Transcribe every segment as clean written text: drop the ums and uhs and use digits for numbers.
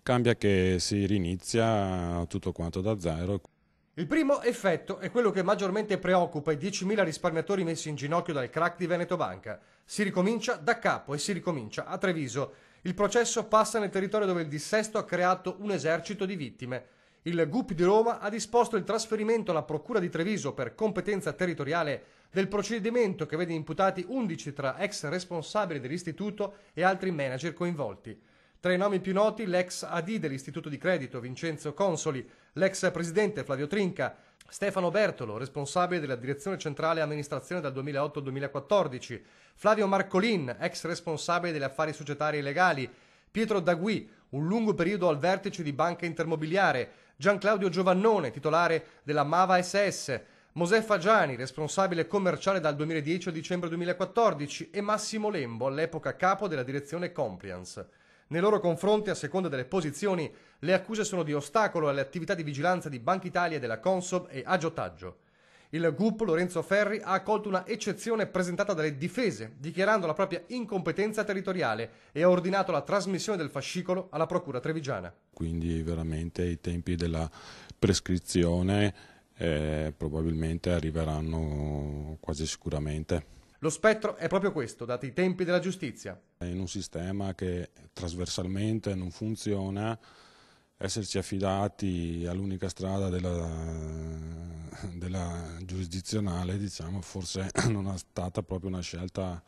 Cambia che si rinizia tutto quanto da zero. Il primo effetto è quello che maggiormente preoccupa i 10.000 risparmiatori messi in ginocchio dal crack di Veneto Banca. Si ricomincia da capo e si ricomincia a Treviso. Il processo passa nel territorio dove il dissesto ha creato un esercito di vittime. Il GUP di Roma ha disposto il trasferimento alla Procura di Treviso per competenza territoriale del procedimento che vede imputati 11 tra ex responsabili dell'istituto e altri manager coinvolti. Tra i nomi più noti l'ex AD dell'Istituto di Credito Vincenzo Consoli, l'ex presidente Flavio Trinca, Stefano Bertolo, responsabile della Direzione Centrale Amministrazione dal 2008 al 2014, Flavio Marcolin, ex responsabile degli affari societari e legali, Pietro Dagui, un lungo periodo al vertice di Banca Intermobiliare, Gian Claudio Giovannone, titolare della Mava SS, Mosè Fagiani, responsabile commerciale dal 2010 a dicembre 2014 e Massimo Lembo, all'epoca capo della direzione Compliance. Nei loro confronti, a seconda delle posizioni, le accuse sono di ostacolo alle attività di vigilanza di Banca Italia e della Consob e agiotaggio. Il GUP Lorenzo Ferri ha accolto una eccezione presentata dalle difese, dichiarando la propria incompetenza territoriale e ha ordinato la trasmissione del fascicolo alla Procura trevigiana. Quindi veramente i tempi della prescrizione probabilmente arriveranno quasi sicuramente. Lo spettro è proprio questo, dati i tempi della giustizia. In un sistema che trasversalmente non funziona, esserci affidati all'unica strada della giurisdizionale, diciamo, forse non è stata proprio una scelta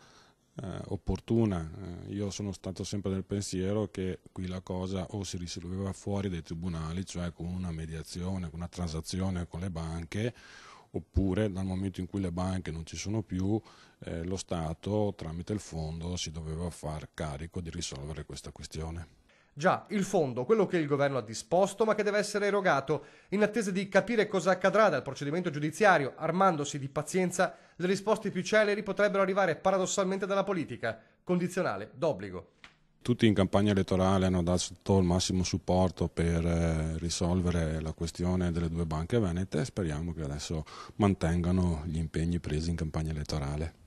opportuna. Io sono stato sempre del pensiero che qui la cosa o si risolveva fuori dai tribunali, cioè con una mediazione, con una transazione con le banche, oppure dal momento in cui le banche non ci sono più, lo Stato tramite il fondo si doveva far carico di risolvere questa questione. Già, il fondo, quello che il governo ha disposto ma che deve essere erogato, in attesa di capire cosa accadrà dal procedimento giudiziario, armandosi di pazienza, le risposte più celeri potrebbero arrivare paradossalmente dalla politica, condizionale, d'obbligo. Tutti in campagna elettorale hanno dato il massimo supporto per risolvere la questione delle due banche venete e speriamo che adesso mantengano gli impegni presi in campagna elettorale.